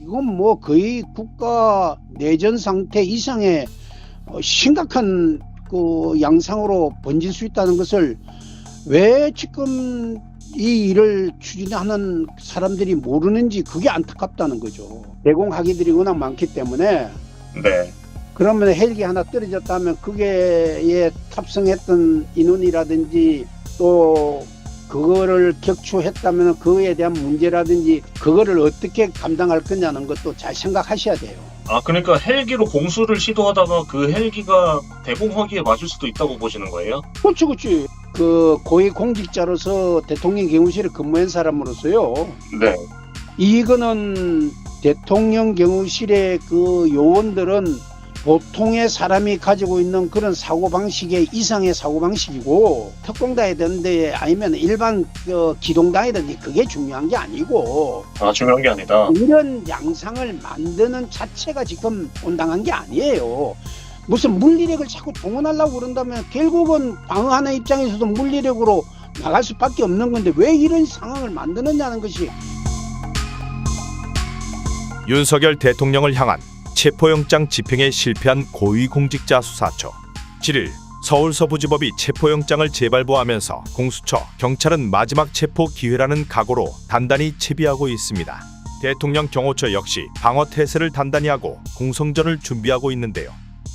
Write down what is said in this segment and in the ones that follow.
이건 뭐 거의 국가 내전 상태 이상의 심각한 그 양상으로 번질 수 있다는 것을 왜 지금 이 일을 추진하는 사람들이 모르는지 그게 안타깝다는 거죠. 대공학위들이 워낙 많기 때문에. 네. 그러면 헬기 하나 떨어졌다면 그게 탑승했던 인원이라든지 또 그거를 격추했다면 그거에 대한 문제라든지 그거를 어떻게 감당할 거냐는 것도 잘 생각하셔야 돼요. 그러니까 헬기로 공수를 시도하다가 그 헬기가 대공허기에 맞을 수도 있다고 보시는 거예요? 그렇지. 그 고위공직자로서 대통령 경호실에 근무한 사람으로서요. 네. 이거는 대통령 경호실의 그 요원들은 보통의 사람이 가지고 있는 그런 사고방식의 이상의 사고방식이고, 특공대든지 아니면 일반 기동대든지 그게 중요한 게 아니고, 중요한 게 아니다. 이런 양상을 만드는 자체가 지금 온당한 게 아니에요. 무슨 물리력을 자꾸 동원하려고 그런다면 결국은 방어하는 입장에서도 물리력으로 나갈 수밖에 없는 건데 왜 이런 상황을 만드느냐는 것이. 윤석열 대통령을 향한 체포영장 집행에 실패한 고위공직자 수사처. 7일 서울서부지법이 체포영장을 재발부하면서 공수처, 경찰은 마지막 체포 기회라는 각오로 단단히 채비하고 있습니다. 대통령 경호처 역시 방어태세를 단단히 하고 공성전을 준비하고 있는데요.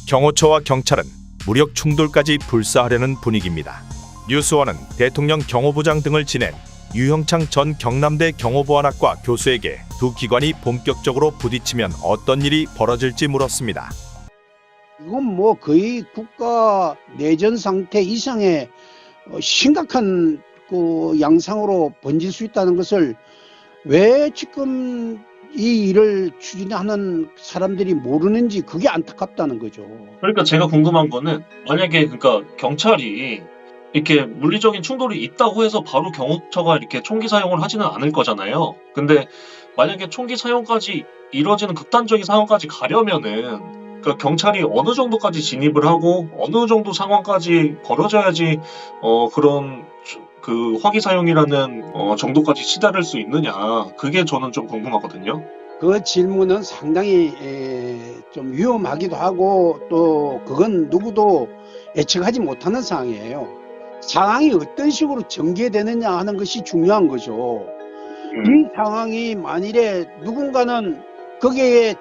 경호처와 경찰은 무력 충돌까지 불사하려는 분위기입니다. 뉴스원은 대통령 경호부장 등을 지낸 유형창 전 경남대 경호보안학과 교수에게 두 기관이 본격적으로 부딪히면 어떤 일이 벌어질지 물었습니다. 이건 뭐 거의 국가 내전 상태 이상의 심각한 그 양상으로 번질 수 있다는 것을 왜 지금 이 일을 추진하는 사람들이 모르는지 그게 안타깝다는 거죠. 그러니까 제가 궁금한 거는 만약에 그러니까 경찰이 이렇게 물리적인 충돌이 있다고 해서 바로 경호처가 이렇게 총기 사용을 하지는 않을 거잖아요. 근데 만약에 총기 사용까지 이뤄지는 극단적인 상황까지 가려면은 그러니까 경찰이 어느 정도까지 진입을 하고 어느 정도 상황까지 벌어져야지 그런 그 화기 사용이라는 정도까지 치달을 수 있느냐, 그게 저는 좀 궁금하거든요. 그 질문은 상당히 좀 위험하기도 하고 또 그건 누구도 예측하지 못하는 상황이에요. 상황이 어떤 식으로 전개되느냐 하는 것이 중요한 거죠. 이 상황이 만일에 누군가는 거기에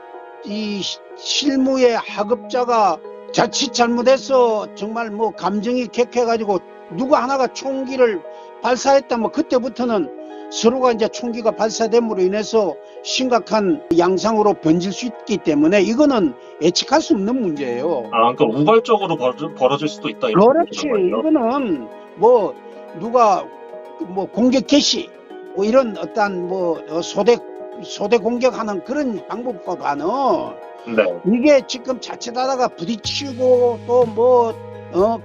이 실무의 하급자가 자칫 잘못해서 정말 뭐 감정이 격해가지고 누구 하나가 총기를 발사했다면 그때부터는 서로가 이제 총기가 발사됨으로 인해서 심각한 양상으로 번질 수 있기 때문에 이거는 예측할 수 없는 문제예요. 그러니까 우발적으로 벌어질 수도 있다. 그렇지. 이거는 뭐 누가 뭐 공격 개시 뭐 이런 어떤 뭐 소대 공격하는 그런 방법보다는 네. 이게 지금 자칫하다가 부딪히고 또 뭐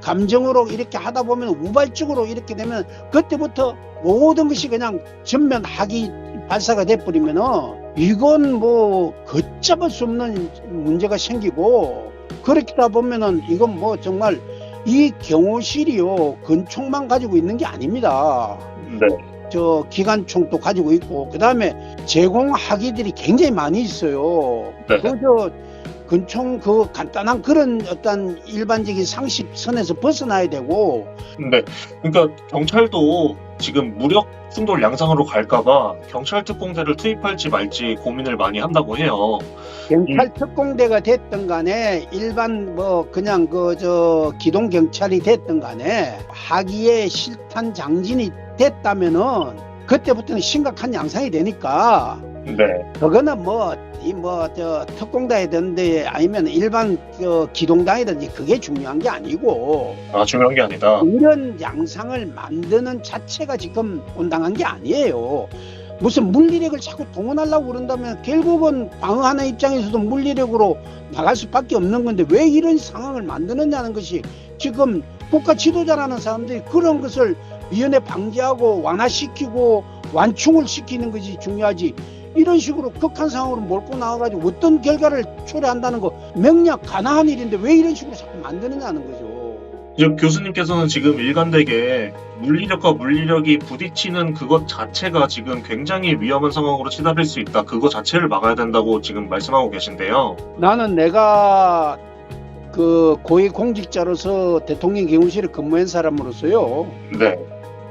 감정으로 이렇게 하다 보면 우발적으로 이렇게 되면 그때부터 모든 것이 그냥 전면 학이 발사가 돼버리면은 이건 뭐 걷잡을 수 없는 문제가 생기고, 그렇다 보면은 이건 뭐 정말 이 경호실이요 권총만 가지고 있는 게 아닙니다. 네. 저 기관총도 가지고 있고 그다음에 제공 학위들이 굉장히 많이 있어요. 네. 그저 권총 그 간단한 그런 어떤 일반적인 상식선에서 벗어나야 되고. 네. 그러니까 경찰도 지금 무력 충돌 양상으로 갈까봐 경찰 특공대를 투입할지 말지 고민을 많이 한다고 해요. 경찰 특공대가 됐든 간에 일반 뭐 그냥 저 기동 경찰이 됐든 간에 학위의 실탄 장진이 됐다면은 그때부터는 심각한 양상이 되니까. 네. 그거는 저 특공대든지 아니면 일반 기동단이든지 그게 중요한 게 아니고. 중요한 게 아니다. 이런 양상을 만드는 자체가 지금 온당한 게 아니에요. 무슨 물리력을 자꾸 동원하려고 그런다면 결국은 방어하는 입장에서도 물리력으로 나갈 수밖에 없는 건데 왜 이런 상황을 만드느냐는 것이 지금 국가 지도자라는 사람들이 그런 것을 미연에 방지하고 완화시키고 완충을 시키는 것이 중요하지, 이런 식으로 극한 상황으로 몰고 나와가지고 어떤 결과를 초래한다는 거 명확 가능한 일인데 왜 이런 식으로 자꾸 만드느냐는 거죠. 이제 교수님께서는 지금 일관되게 물리력과 물리력이 부딪히는 그것 자체가 지금 굉장히 위험한 상황으로 치달을 수 있다. 그거 자체를 막아야 된다고 지금 말씀하고 계신데요. 나는 내가 그 고위공직자로서 대통령 경호실에 근무한 사람으로서요. 네.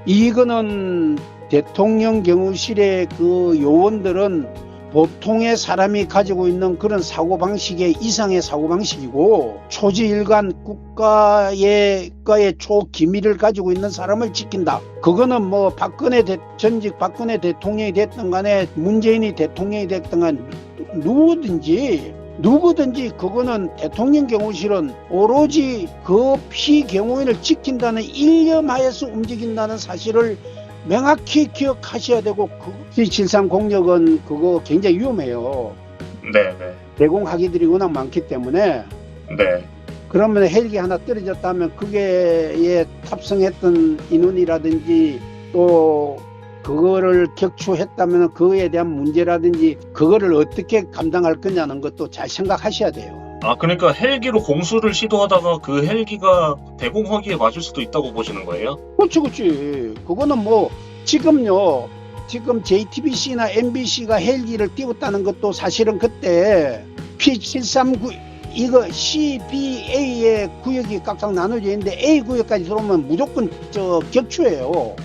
이거는 대통령 경호실의 그 요원들은 보통의 사람이 가지고 있는 그런 사고방식의 이상의 사고방식이고 초지일관 국가의 초기밀을 가지고 있는 사람을 지킨다. 그거는 뭐 전직 박근혜 대통령이 됐든 간에 문재인이 대통령이 됐든 간에 누구든지 그거는 대통령 경호실은 오로지 그 피경호인을 지킨다는 일념하에서 움직인다는 사실을 명확히 기억하셔야 되고 그 P73 공력은 그거 굉장히 위험해요. 네. 대공하기들이 워낙 많기 때문에 네. 그러면 헬기 하나 떨어졌다면 그게 탑승했던 인원이라든지 또 그거를 격추했다면 그거에 대한 문제라든지 그거를 어떻게 감당할 거냐는 것도 잘 생각하셔야 돼요. 아, 그러니까 헬기로 공수를 시도하다가 그 헬기가 대공화기에 맞을 수도 있다고 보시는 거예요? 그렇지. 그거는 뭐 지금 JTBC나 MBC가 헬기를 띄웠다는 것도 사실은 그때 P739 이거 CBA의 구역이 각각 나눠져 있는데 A 구역까지 들어오면 무조건 격추예요.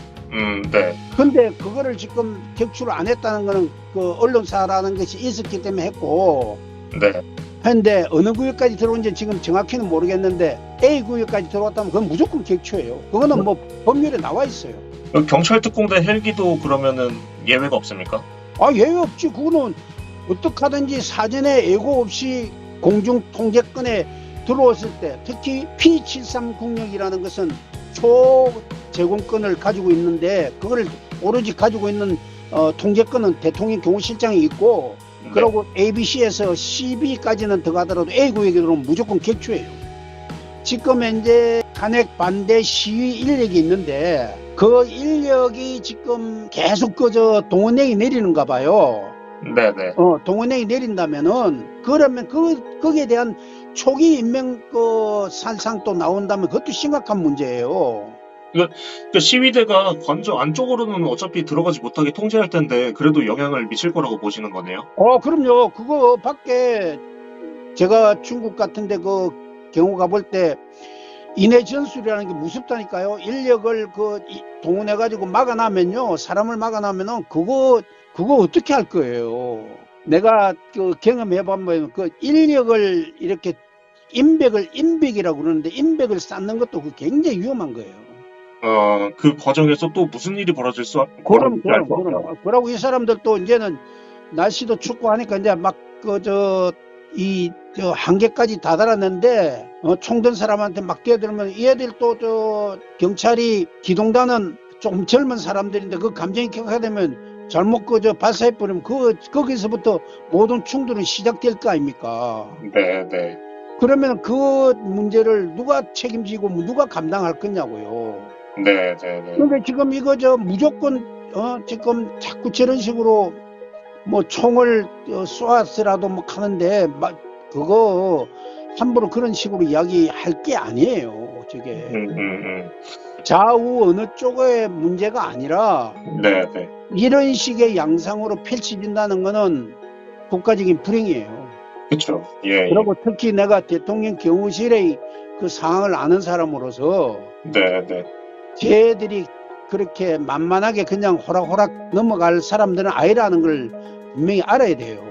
네. 근데 그거를 지금 격추를 안 했다는 거는 그 언론사라는 것이 있었기 때문에 했고. 네. 근데 어느 구역까지 들어온지 지금 정확히는 모르겠는데 A 구역까지 들어왔다면 그건 무조건 격추예요. 그거는 뭐 법률에 나와 있어요. 경찰 특공대 헬기도 그러면은 예외가 없습니까? 아, 예외 없지. 그거는 어떻게 하든지 사전에 예고 없이 공중 통제권에 들어왔을 때 특히 P73 국력이라는 것은 초제공권을 가지고 있는데 그걸 오로지 가지고 있는 통제권은 대통령 경호실장이 있고 그리고 ABC에서 CB까지는 들어가더라도 A 구역에 들어오면 무조건 격추예요. 지금 현재 탄핵 반대 시위 인력이 있는데 그 인력이 지금 계속 동원령이 내리는가 봐요. 네네. 동원령이 내린다면은 그러면 거기에 대한 초기 인명 살상 또 나온다면 그것도 심각한 문제예요. 그 시위대가 관저 안쪽으로는 어차피 들어가지 못하게 통제할 텐데 그래도 영향을 미칠 거라고 보시는 거네요? 그럼요. 그거 밖에 제가 중국 같은데 그 경우 가볼 때 인해 전술이라는 게 무섭다니까요. 인력을 동원해가지고 막아나면요, 사람을 막아나면은 그거 어떻게 할 거예요? 내가 경험해보면 그 인력을 이렇게 인백이라고 그러는데 인백을 쌓는 것도 굉장히 위험한 거예요. 그 과정에서 또 무슨 일이 벌어질 수 그럼. 그러고 이 사람들도 이제는 날씨도 춥고 하니까 이제 막 한계까지 다다랐는데 총든 사람한테 막 뛰어들면 얘들 또 경찰이 기동단은 좀 젊은 사람들인데 그 감정이 격화되면 잘못 발사해버리면 거기서부터 모든 충돌은 시작될 거 아닙니까? 네. 그러면 그 문제를 누가 책임지고 누가 감당할 거냐고요. 네. 그러니까 지금 이거 무조건 지금 자꾸 저런 식으로 뭐 총을 쏘았으라도 뭐 하는데 그거 함부로 그런 식으로 이야기할 게 아니에요. 저게 좌우 어느 쪽의 문제가 아니라 네. 이런 식의 양상으로 펼쳐진다는 거는 국가적인 불행이에요. 그렇죠. 예. 그리고 특히 내가 대통령 경호실의 그 상황을 아는 사람으로서 네. 쟤들이 그렇게 만만하게 그냥 호락호락 넘어갈 사람들은 아니라는 걸 분명히 알아야 돼요.